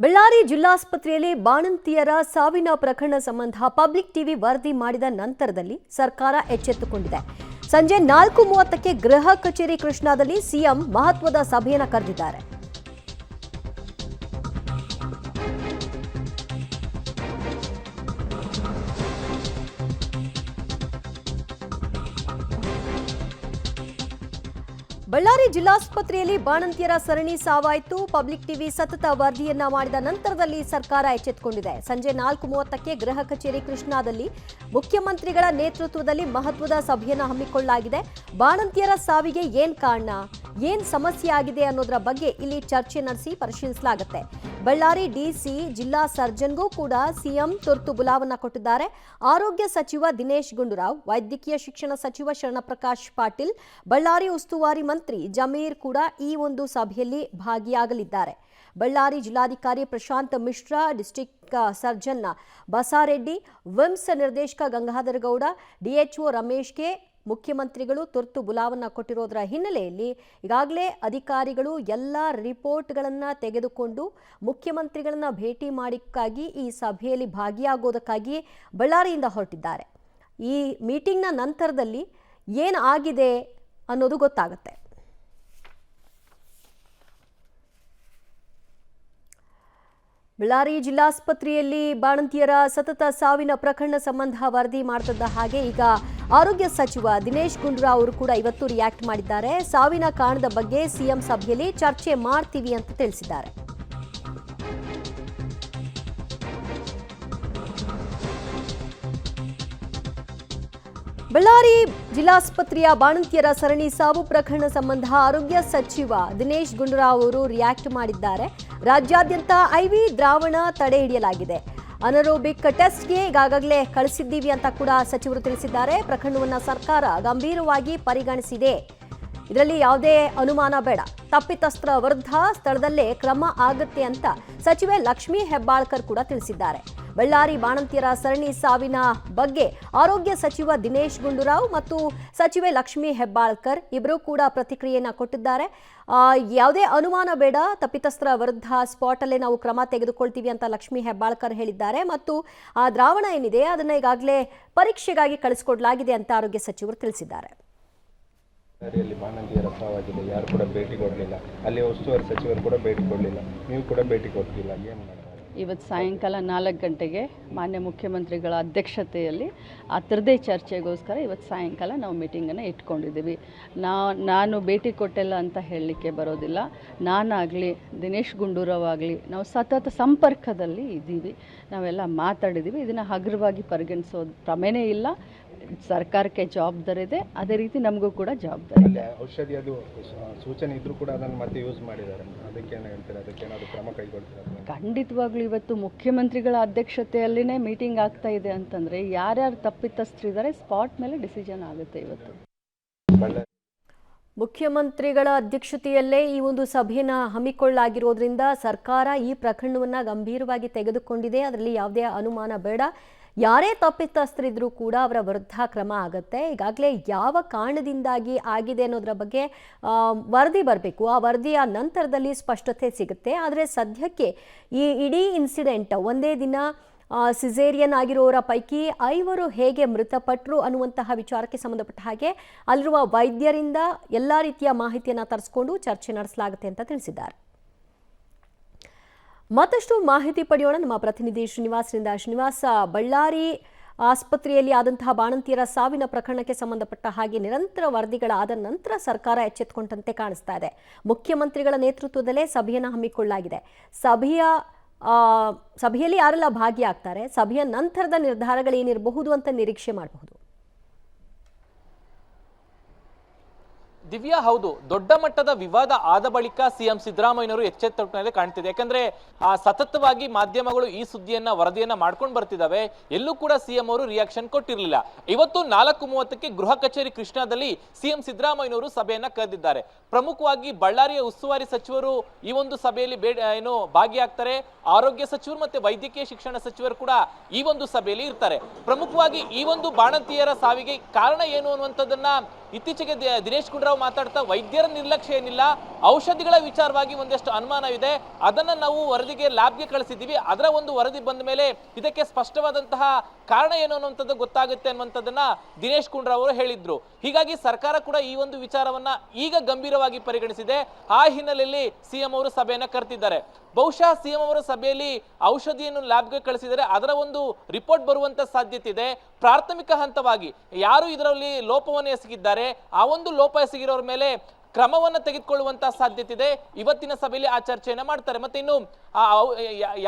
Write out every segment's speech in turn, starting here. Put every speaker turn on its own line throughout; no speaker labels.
ಬಳ್ಳಾರಿ ಜಿಲ್ಲಾಸ್ಪತ್ರೆಯಲ್ಲಿ ಬಾಣಂತಿಯರ ಸಾವಿನ ಪ್ರಕರಣ ಸಂಬಂಧ ಪಬ್ಲಿಕ್ ಟಿವಿ ವರದಿ ಮಾಡಿದ ನಂತರದಲ್ಲಿ ಸರ್ಕಾರ ಎಚ್ಚೆತ್ತುಕೊಂಡಿದೆ. ಸಂಜೆ 4:30ಕ್ಕೆ ಗೃಹ ಕಚೇರಿ ಕೃಷ್ಣಾದಲ್ಲಿ ಸಿಎಂ ಮಹತ್ವದ ಸಭೆಯನ್ನು ಕರೆದಿದ್ದಾರೆ. ಬಳ್ಳಾರಿ ಜಿಲ್ಲಾಸ್ಪತ್ರೆಯಲ್ಲಿ ಬಾಣಂತಿಯರ ಸರಣಿ ಸಾವಾಯಿತು. ಪಬ್ಲಿಕ್ ಟಿವಿ ಸತತ ವರದಿಯನ್ನ ಮಾಡಿದ ನಂತರದಲ್ಲಿ ಸರ್ಕಾರ ಎಚ್ಚೆತ್ತುಕೊಂಡಿದೆ. ಸಂಜೆ 4:30ಕ್ಕೆ ಗೃಹ ಕಚೇರಿ ಕೃಷ್ಣಾದಲ್ಲಿ ಮುಖ್ಯಮಂತ್ರಿಗಳ ನೇತೃತ್ವದಲ್ಲಿ ಮಹತ್ವದ ಸಭೆಯನ್ನು ಹಮ್ಮಿಕೊಳ್ಳಲಾಗಿದೆ. ಬಾಣಂತಿಯರ ಸಾವಿಗೆ ಏನ್ ಕಾರಣ, ಏನ್ ಸಮಸ್ಯೆ ಆಗಿದೆ ಅನ್ನೋದರ ಬಗ್ಗೆ ಇಲ್ಲಿ ಚರ್ಚೆ ನಡೆಸಿ ಪರಿಶೀಲಿಸಲಾಗುತ್ತೆ. ಬಳ್ಳಾರಿ ಡಿಸಿ ಜಿಲ್ಲಾ ಸರ್ಜನ್ಗೂ ಕೂಡ ಸಿಎಂ ತುರ್ತು ಬುಲಾವನ್ನ ಕೊಟ್ಟಿದ್ದಾರೆ. ಆರೋಗ್ಯ ಸಚಿವ ದಿನೇಶ್ ಗುಂಡೂರಾವ್, ವೈದ್ಯಕೀಯ ಶಿಕ್ಷಣ ಸಚಿವ ಶರಣಪ್ರಕಾಶ್ ಪಾಟೀಲ್, ಬಳ್ಳಾರಿ ಉಸ್ತುವಾರಿ ಮಂತ್ರಿ ಜಮೀರ್ ಕೂಡ ಈ ಒಂದು ಸಭೆಯಲ್ಲಿ ಭಾಗಿಯಾಗಲಿದ್ದಾರೆ. ಬಳ್ಳಾರಿ ಜಿಲ್ಲಾಧಿಕಾರಿ Prashant Mishra, district surgeon Basareddy, VIMS ನಿರ್ದೇಶಕ ಗಂಗಾಧರ ಗೌಡ, ಡಿಎಚ್ಒ ರಮೇಶ್ಗೆ ಮುಖ್ಯಮಂತ್ರಿಗಳು ತುರ್ತು ಬುಲಾವನ್ನ ಕೊಟ್ಟಿರೋದರ ಹಿನ್ನೆಲೆಯಲ್ಲಿ ಈಗಾಗಲೇ ಅಧಿಕಾರಿಗಳು ಎಲ್ಲ ರಿಪೋರ್ಟ್ಗಳನ್ನು ತೆಗೆದುಕೊಂಡು ಮುಖ್ಯಮಂತ್ರಿಗಳನ್ನ ಭೇಟಿ ಮಾಡಿಕ್ಕಾಗಿ ಈ ಸಭೆಯಲ್ಲಿ ಭಾಗಿಯಾಗೋದಕ್ಕಾಗಿ ಬಳ್ಳಾರಿಯಿಂದ ಹೊರಟಿದ್ದಾರೆ. ಈ ಮೀಟಿಂಗ್ನ ನಂತರದಲ್ಲಿ ಏನು ಆಗಿದೆ ಅನ್ನೋದು ಗೊತ್ತಾಗುತ್ತೆ. ಬಳ್ಳಾರಿ ಜಿಲ್ಲಾಸ್ಪತ್ರೆಯಲ್ಲಿ ಬಾಣಂತಿಯರ ಸತತ ಸಾವಿನ ಪ್ರಕರಣ ಸಂಬಂಧ ವರದಿ ಮಾಡ್ತಿದ್ದ ಹಾಗೆ ಈಗ ಆರೋಗ್ಯ ಸಚಿವ ದಿನೇಶ್ ಗುಂಡೂರಾವ್ ಅವರು ಕೂಡ ಇವತ್ತು ರಿಯಾಕ್ಟ್ ಮಾಡಿದ್ದಾರೆ. ಸಾವಿನ ಕಾರಣದ ಬಗ್ಗೆ ಸಿಎಂ ಸಭೆಯಲ್ಲಿ ಚರ್ಚೆ ಮಾಡ್ತೀವಿ ಅಂತ ತಿಳಿಸಿದ್ದಾರೆ. ಬಳ್ಳಾರಿ ಜಿಲ್ಲಾಸ್ಪತ್ರೆಯ ಬಾಣಂತಿಯರ ಸರಣಿ ಸಾವು ಪ್ರಕರಣ ಸಂಬಂಧ ಆರೋಗ್ಯ ಸಚಿವ ದಿನೇಶ್ ಗುಂಡೂರಾವ್ ಅವರು ರಿಯಾಕ್ಟ್ ಮಾಡಿದ್ದಾರೆ. ರಾಜ್ಯಾದ್ಯಂತ ಐವಿ ದ್ರಾವಣ ತಡೆ ಹಿಡಿಯಲಾಗಿದೆ. ಅನರೋಬಿಕ್ ಟೆಸ್ಟ್ಗೆ ಈಗಾಗಲೇ ಕಳಿಸಿದ್ದೀವಿ ಅಂತ ಕೂಡ ಸಚಿವರು ತಿಳಿಸಿದ್ದಾರೆ. ಪ್ರಕರಣವನ್ನು ಸರ್ಕಾರ ಗಂಭೀರವಾಗಿ ಪರಿಗಣಿಸಿದೆ. ಇದರಲ್ಲಿ ಯಾವುದೇ ಅನುಮಾನ ಬೇಡ. ತಪ್ಪಿತಸ್ಥರ ವಿರುದ್ಧ ಸ್ಥಳದಲ್ಲೇ ಕ್ರಮ ಆಗುತ್ತೆ ಅಂತ ಸಚಿವೆ ಲಕ್ಷ್ಮೀ ಹೆಬ್ಬಾಳ್ಕರ್ ಕೂಡ ತಿಳಿಸಿದ್ದಾರೆ. ಬಳ್ಳಾರಿ ಬಾಣಂತಿಯರ ಸರಣಿ ಸಾವಿನ ಬಗ್ಗೆ ಆರೋಗ್ಯ ಸಚಿವ ದಿನೇಶ್ ಗುಂಡೂರಾವ್ ಮತ್ತು ಸಚಿವೆ ಲಕ್ಷ್ಮೀ ಹೆಬ್ಬಾಳ್ಕರ್ ಇಬ್ಬರೂ ಕೂಡ ಪ್ರತಿಕ್ರಿಯೆಯನ್ನು ಕೊಟ್ಟಿದ್ದಾರೆ. ಯಾವುದೇ ಅನುಮಾನ ಬೇಡ, ತಪ್ಪಿತಸ್ಥರ ವಿರುದ್ಧ ಸ್ಪಾಟಲ್ಲೇ ನಾವು ಕ್ರಮ ತೆಗೆದುಕೊಳ್ತೀವಿ ಅಂತ ಲಕ್ಷ್ಮೀ ಹೆಬ್ಬಾಳ್ಕರ್ ಹೇಳಿದ್ದಾರೆ. ಮತ್ತು ಆ ದ್ರಾವಣ ಏನಿದೆ ಅದನ್ನು ಈಗಾಗಲೇ ಪರೀಕ್ಷೆಗಾಗಿ ಕಳಿಸಿಕೊಡಲಾಗಿದೆ ಅಂತ ಆರೋಗ್ಯ ಸಚಿವರು ತಿಳಿಸಿದ್ದಾರೆ.
ಬಾಣಂತಿಯರ ಸಾವಾಗಿದೆ, ಯಾರು ಕೂಡ ಭೇಟಿ ಕೊಡಲಿಲ್ಲ. ಅಲ್ಲಿ ಉಸ್ತುವಾರಿ ಸಚಿವರು ಕೂಡ ಭೇಟಿ ಕೊಡಲಿಲ್ಲ, ನೀವು ಕೂಡ ಭೇಟಿ ಕೊಡ್ತಿಲ್ಲ. ಏನು ಮಾಡ್ತಾರೆ?
ಇವತ್ತು ಸಾಯಂಕಾಲ 4 ಗಂಟೆಗೆ ಮಾನ್ಯ ಮುಖ್ಯಮಂತ್ರಿಗಳ ಅಧ್ಯಕ್ಷತೆಯಲ್ಲಿ ಆ ಥರದೇ ಚರ್ಚೆಗೋಸ್ಕರ ಇವತ್ತು ಸಾಯಂಕಾಲ ನಾವು ಮೀಟಿಂಗನ್ನು ಇಟ್ಕೊಂಡಿದ್ದೀವಿ. ನಾನು ಭೇಟಿ ಕೊಟ್ಟಿಲ್ಲ ಅಂತ ಹೇಳಲಿಕ್ಕೆ ಬರೋದಿಲ್ಲ. ನಾನಾಗಲಿ ದಿನೇಶ್ ಗುಂಡೂರಾವ್ ಆಗಲಿ ನಾವು ಸತತ ಸಂಪರ್ಕದಲ್ಲಿ ಇದ್ದೀವಿ. ನಾವೆಲ್ಲ ಮಾತಾಡಿದ್ದೀವಿ. ಇದನ್ನು ಹಗುರವಾಗಿ ಪರಿಗಣಿಸೋದು ಪ್ರಮೇಯನೇ ಇಲ್ಲ. ಸರ್ಕಾರಕ್ಕೆ ಜವಾಬ್ದಾರಿ ಇದೆ, ಅದೇ ರೀತಿ ನಮಗೂ ಕೂಡ ಜವಾಬ್ದಾರಿ ಇದೆ.
ಔಷಧಿ ಅದು ಸೂಚನೆ ಇದ್ರೂ ಕೂಡ ಅದನ್ನು ಮತ್ತೆ ಯೂಸ್ ಮಾಡಿದ್ದಾರೆ, ಅದಕ್ಕೆ ಏನು ಹೇಳ್ತಾರೆ? ಅದಕ್ಕೆ ಏನಾದರೂ ಕ್ರಮ ಕೈಗೊಳ್ತಾರೆ?
ಖಂಡಿತವಾಗ್ಲೂ ಇವತ್ತು ಮುಖ್ಯಮಂತ್ರಿಗಳ ಅಧ್ಯಕ್ಷತೆಯಲ್ಲಿನೇ ಮೀಟಿಂಗ್ ಆಗ್ತಾ ಇದೆ ಅಂತಂದರೆ ಯಾರ್ಯಾರು ತಪ್ಪಿತಸ್ಥರಿದ್ದಾರೆ ಸ್ಪಾಟ್ ಮೇಲೆ ಡಿಸಿಷನ್ ಆಗುತ್ತೆ. ಇವತ್ತು
ಮುಖ್ಯಮಂತ್ರಿಗಳ ಅಧ್ಯಕ್ಷತೆಯಲ್ಲೇ ಈ ಒಂದು ಸಭೆಯನ್ನು ಹಮ್ಮಿಕೊಳ್ಳಲಾಗಿರೋದ್ರಿಂದ ಸರ್ಕಾರ ಈ ಪ್ರಕರಣವನ್ನು ಗಂಭೀರವಾಗಿ ತೆಗೆದುಕೊಂಡಿದೆ. ಅದರಲ್ಲಿ ಯಾವುದೇ ಅನುಮಾನ ಬೇಡ. ಯಾರೇ ತಪ್ಪಿತಸ್ಥರಿದ್ರೂ ಕೂಡ ಅವರ ವಿರುದ್ಧ ಕ್ರಮ ಆಗುತ್ತೆ. ಈಗಾಗಲೇ ಯಾವ ಕಾರಣದಿಂದಾಗಿ ಆಗಿದೆ ಅನ್ನೋದರ ಬಗ್ಗೆ ವರದಿ ಬರಬೇಕು. ಆ ವರದಿಯ ನಂತರದಲ್ಲಿ ಸ್ಪಷ್ಟತೆ ಸಿಗುತ್ತೆ. ಆದರೆ ಸದ್ಯಕ್ಕೆ ಈ ಇಡೀ ಇನ್ಸಿಡೆಂಟ್ ಒಂದೇ ದಿನ ಸಿಸೇರಿಯನ್ ಆಗಿರೋರ ಪೈಕಿ 5 ಹೇಗೆ ಮೃತಪಟ್ಟರು ಅನ್ನುವಂತಹ ವಿಚಾರಕ್ಕೆ ಸಂಬಂಧಪಟ್ಟ ಹಾಗೆ ಅಲ್ಲಿರುವ ವೈದ್ಯರಿಂದ ಎಲ್ಲ ರೀತಿಯ ಮಾಹಿತಿಯನ್ನು ತರಿಸಿಕೊಂಡು ಚರ್ಚೆ ನಡೆಸಲಾಗುತ್ತೆ ಅಂತ ತಿಳಿಸಿದ್ದಾರೆ. ಮತ್ತಷ್ಟು ಮಾಹಿತಿ ಪಡೆಯೋಣ ನಮ್ಮ ಪ್ರತಿನಿಧಿ ಶ್ರೀನಿವಾಸರಿಂದ. ಶ್ರೀನಿವಾಸ, ಬಳ್ಳಾರಿ ಆಸ್ಪತ್ರೆಯಲ್ಲಿ ಆದಂತಹ ಬಾಣಂತಿಯರ ಸಾವಿನ ಪ್ರಕರಣಕ್ಕೆ ಸಂಬಂಧಪಟ್ಟ ಹಾಗೆ ನಿರಂತರ ವರದಿಗಳಾದ ನಂತರ ಸರ್ಕಾರ ಎಚ್ಚೆತ್ತುಕೊಂಡಂತೆ ಕಾಣಿಸ್ತಾ ಇದೆ. ಮುಖ್ಯಮಂತ್ರಿಗಳ ನೇತೃತ್ವದಲ್ಲೇ ಸಭೆಯನ್ನು ಹಮ್ಮಿಕೊಳ್ಳಲಾಗಿದೆ. ಸಭೆಯಲ್ಲಿ ಯಾರೆಲ್ಲ ಭಾಗಿಯಾಗ್ತಾರೆ, ಸಭೆಯ ನಂತರದ ನಿರ್ಧಾರಗಳೇನಿರಬಹುದು ಅಂತ ನಿರೀಕ್ಷೆ ಮಾಡಬಹುದು?
ದಿವ್ಯಾ, ಹೌದು, ದೊಡ್ಡ ಮಟ್ಟದ ವಿವಾದ ಆದ ಬಳಿಕ ಸಿಎಂ ಸಿದ್ದರಾಮಯ್ಯನವರು ಎಚ್ಚೆತ್ತುಕೊಂಡಂತೆ ಕಾಣ್ತಿದೆ. ಯಾಕಂದ್ರೆ ಸತತವಾಗಿ ಮಾಧ್ಯಮಗಳು ಈ ವರದಿಯನ್ನ ಮಾಡ್ಕೊಂಡು ಬರ್ತಿದ್ದಾವೆ. ಎಲ್ಲೂ ಕೂಡ ಸಿಎಂ ಅವರು ರಿಯಾಕ್ಷನ್ ಕೊಟ್ಟಿರಲಿಲ್ಲ. ಇವತ್ತು 4:30ಕ್ಕೆ ಗೃಹ ಕಚೇರಿ ಕೃಷ್ಣಾದಲ್ಲಿ ಸಿಎಂ ಸಿದ್ದರಾಮಯ್ಯನವರು ಸಭೆಯನ್ನ ಕರೆದಿದ್ದಾರೆ. ಪ್ರಮುಖವಾಗಿ ಬಳ್ಳಾರಿಯ ಉಸ್ತುವಾರಿ ಸಚಿವರು ಈ ಒಂದು ಸಭೆಯಲ್ಲಿ ಭಾಗಿಯಾಗ್ತಾರೆ. ಆರೋಗ್ಯ ಸಚಿವರು ಮತ್ತೆ ವೈದ್ಯಕೀಯ ಶಿಕ್ಷಣ ಸಚಿವರು ಕೂಡ ಈ ಒಂದು ಸಭೆಯಲ್ಲಿ ಇರ್ತಾರೆ. ಪ್ರಮುಖವಾಗಿ ಈ ಒಂದು ಬಾಣಂತಿಯರ ಸಾವಿಗೆ ಕಾರಣ ಏನು ಅನ್ನುವಂಥದ್ದನ್ನ ಇತ್ತೀಚೆಗೆ ದಿನೇಶ್ ಗುಂಡೂರಾವ್ ಮಾತಾಡ್ತಾ ವೈದ್ಯರ ನಿರ್ಲಕ್ಷ್ಯ ಏನಿಲ್ಲ, ಔಷಧಿಗಳ ವಿಚಾರವಾಗಿ ಒಂದಷ್ಟು ಅನುಮಾನವಿದೆ, ಅದನ್ನ ನಾವು ವರದಿಗೆ ಲ್ಯಾಬ್ಗೆ ಕಳಿಸಿದ್ದೀವಿ. ಅದರ ಒಂದು ವರದಿ ಬಂದ ಮೇಲೆ ಇದಕ್ಕೆ ಸ್ಪಷ್ಟವಾದಂತಹ ಕಾರಣ ಏನು ಅನ್ನುವಂಥದ್ದು ಗೊತ್ತಾಗುತ್ತೆ ಅನ್ನುವಂಥದ್ದನ್ನ ದಿನೇಶ್ ಗುಂಡೂರಾವ್ ಅವರು ಹೇಳಿದ್ರು. ಹೀಗಾಗಿ ಸರ್ಕಾರ ಕೂಡ ಈ ಒಂದು ವಿಚಾರವನ್ನ ಈಗ ಗಂಭೀರವಾಗಿ ಪರಿಗಣಿಸಿದೆ. ಆ ಹಿನ್ನೆಲೆಯಲ್ಲಿ ಸಿಎಂ ಅವರು ಸಭೆಯನ್ನ ಕರೆದಿದ್ದಾರೆ. ಬಹುಶಃ ಸಿಎಂ ಅವರ ಸಭೆಯಲ್ಲಿ ಔಷಧಿಯನ್ನು ಲ್ಯಾಬ್ಗೆ ಕಳಿಸಿದರೆ ಅದರ ಒಂದು ರಿಪೋರ್ಟ್ ಬರುವಂತ ಸಾಧ್ಯತೆ ಇದೆ. ಪ್ರಾಥಮಿಕ ಹಂತವಾಗಿ ಯಾರು ಇದರಲ್ಲಿ ಲೋಪವನ್ನು ಎಸಗಿದ್ದಾರೆ, ಆ ಒಂದು ಲೋಪ ಎಸಗಿರೋರ ಮೇಲೆ ಕ್ರಮವನ್ನು ತೆಗೆದುಕೊಳ್ಳುವಂತಹ ಸಾಧ್ಯತೆ ಇದೆ. ಇವತ್ತಿನ ಸಭೆಯಲ್ಲಿ ಆ ಚರ್ಚೆಯನ್ನ ಮಾಡ್ತಾರೆ. ಮತ್ತೆ ಇನ್ನು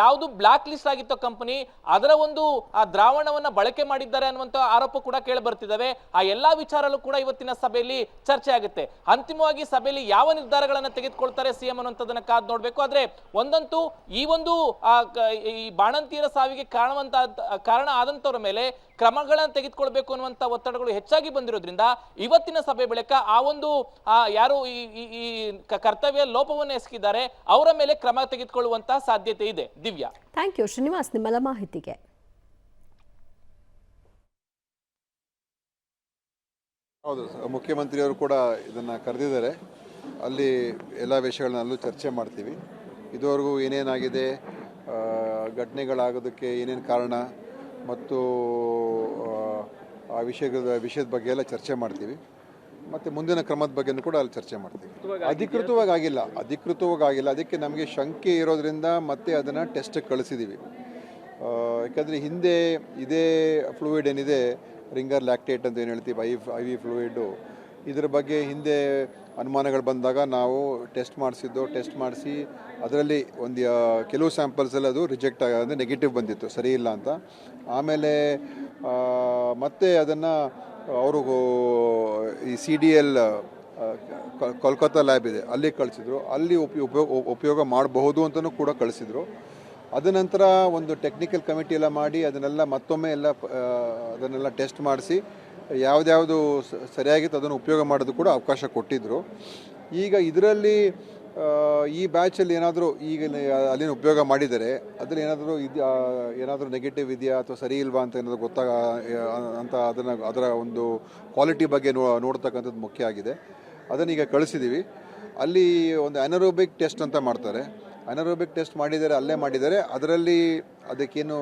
ಯಾವುದು ಬ್ಲಾಕ್ ಲಿಸ್ಟ್ ಆಗಿತ್ತು ಕಂಪನಿ, ಅದರ ಒಂದು ಆ ದ್ರಾವಣವನ್ನ ಬಳಕೆ ಮಾಡಿದ್ದಾರೆ ಅನ್ನುವಂತ ಆರೋಪ ಕೂಡ ಕೇಳಿ ಬರ್ತಿದ್ದಾವೆ. ಆ ಎಲ್ಲಾ ವಿಚಾರಲ್ಲೂ ಕೂಡ ಇವತ್ತಿನ ಸಭೆಯಲ್ಲಿ ಚರ್ಚೆ ಆಗುತ್ತೆ. ಅಂತಿಮವಾಗಿ ಸಭೆಯಲ್ಲಿ ಯಾವ ನಿರ್ಧಾರಗಳನ್ನ ತೆಗೆದುಕೊಳ್ತಾರೆ ಸಿಎಂ ಅನ್ನುವಂಥದ್ದನ್ನ ಕಾದ್ ನೋಡ್ಬೇಕು. ಆದ್ರೆ ಒಂದಂತೂ ಈ ಒಂದು ಈ ಬಾಣಂತಿಯರ ಸಾವಿಗೆ ಕಾರಣ ಆದಂತವರ ಮೇಲೆ ಕ್ರಮಗಳನ್ನು ತೆಗೆದುಕೊಳ್ಬೇಕು ಅನ್ನುವಂತ ಒತ್ತಡಗಳು ಹೆಚ್ಚಾಗಿ ಬಂದಿರೋದ್ರಿಂದ ಇವತ್ತಿನ ಸಭೆ ಬಳಿಕ ಆ ಒಂದು ಯಾರು ಈ ಕರ್ತವ್ಯ ಲೋಪವನ್ನು ಎಸಗಿದ್ದಾರೆ ಅವರ ಮೇಲೆ ಕ್ರಮ ತೆಗೆದುಕೊಳ್ಳುವಂತ ಸಾಧ್ಯತೆ ಇದೆ. ದಿವ್ಯಾ,
ಥ್ಯಾಂಕ್ ಯು ಶ್ರೀನಿವಾಸ್ ನಿಮ್ಮೆಲ್ಲ ಮಾಹಿತಿಗೆ.
ಹೌದು, ಮುಖ್ಯಮಂತ್ರಿಯವರು ಕೂಡ ಇದನ್ನು ಕರೆದಿದ್ದಾರೆ. ಅಲ್ಲಿ ಎಲ್ಲ ವಿಷಯಗಳನ್ನಲ್ಲೂ ಚರ್ಚೆ ಮಾಡ್ತೀವಿ. ಇದುವರೆಗೂ ಏನೇನಾಗಿದೆ, ಘಟನೆಗಳಾಗೋದಕ್ಕೆ ಏನೇನು ಕಾರಣ ಮತ್ತು ಆ ವಿಷಯದ ಬಗ್ಗೆ ಎಲ್ಲ ಚರ್ಚೆ ಮಾಡ್ತೀವಿ. ಮತ್ತು ಮುಂದಿನ ಕ್ರಮದ ಬಗ್ಗೆನೂ ಕೂಡ ಅಲ್ಲಿ ಚರ್ಚೆ ಮಾಡ್ತೀವಿ. ಅಧಿಕೃತವಾಗಿ ಆಗಿಲ್ಲ. ಅದಕ್ಕೆ ನಮಗೆ ಶಂಕೆ ಇರೋದ್ರಿಂದ ಮತ್ತೆ ಅದನ್ನು ಟೆಸ್ಟಿಗೆ ಕಳಿಸಿದ್ದೀವಿ. ಯಾಕಂದರೆ ಹಿಂದೆ ಇದೇ ಫ್ಲೂಯಿಡ್ ಏನಿದೆ, ರಿಂಗರ್ ಲ್ಯಾಕ್ಟೇಟ್ ಅಂತ ಏನು ಹೇಳ್ತೀವಿ, ಐ ವಿ ಫ್ಲೂಯಿಡ್ಡು, ಇದರ ಬಗ್ಗೆ ಹಿಂದೆ ಅನುಮಾನಗಳು ಬಂದಾಗ ನಾವು ಟೆಸ್ಟ್ ಮಾಡಿಸಿ ಅದರಲ್ಲಿ ಒಂದು ಕೆಲವು ಸ್ಯಾಂಪಲ್ಸಲ್ಲಿ ಅದು ರಿಜೆಕ್ಟ್ ಅಂದರೆ ನೆಗೆಟಿವ್ ಬಂದಿತ್ತು, ಸರಿ ಇಲ್ಲ ಅಂತ. ಆಮೇಲೆ ಮತ್ತೆ ಅದನ್ನು ಅವರು ಈ CDL ಕೋಲ್ಕತ್ತಾ ಲ್ಯಾಬ್ ಇದೆ, ಅಲ್ಲಿ ಕಳಿಸಿದ್ರು. ಅಲ್ಲಿ ಉಪಯೋಗ ಮಾಡಬಹುದು ಅಂತಲೂ ಕೂಡ ಕಳಿಸಿದ್ರು. ಅದ ನಂತರ ಒಂದು ಟೆಕ್ನಿಕಲ್ ಕಮಿಟಿ ಎಲ್ಲ ಮಾಡಿ ಅದನ್ನೆಲ್ಲ ಮತ್ತೊಮ್ಮೆ ಅದನ್ನೆಲ್ಲ ಟೆಸ್ಟ್ ಮಾಡಿಸಿ ಯಾವುದ್ಯಾವುದು ಸರಿಯಾಗಿತ್ತು ಅದನ್ನು ಉಪಯೋಗ ಮಾಡೋದು ಕೂಡ ಅವಕಾಶ ಕೊಟ್ಟಿದ್ದರು. ಈಗ ಇದರಲ್ಲಿ ಈ ಬ್ಯಾಚಲ್ಲಿ ಏನಾದರೂ ಈಗ ಅಲ್ಲಿನ ಉಪಯೋಗ ಮಾಡಿದರೆ ಅದರಲ್ಲಿ ಏನಾದರೂ ನೆಗೆಟಿವ್ ಇದೆಯಾ ಅಥವಾ ಸರಿ ಇಲ್ವಾ ಅಂತ ಏನಾದರೂ ಅಂತ ಅದರ ಒಂದು ಕ್ವಾಲಿಟಿ ಬಗ್ಗೆ ನೋಡ್ತಕ್ಕಂಥದ್ದು ಮುಖ್ಯ ಆಗಿದೆ. ಅದನ್ನು ಈಗ ಕಳಿಸಿದ್ದೀವಿ. ಅಲ್ಲಿ ಒಂದು ಅನರೋಬಿಕ್ ಟೆಸ್ಟ್ ಅಂತ ಮಾಡ್ತಾರೆ. ಅನರೋಬಿಕ್ ಟೆಸ್ಟ್ ಅಲ್ಲೇ ಮಾಡಿದ್ದಾರೆ. ಅದರಲ್ಲಿ ಅದಕ್ಕೇನು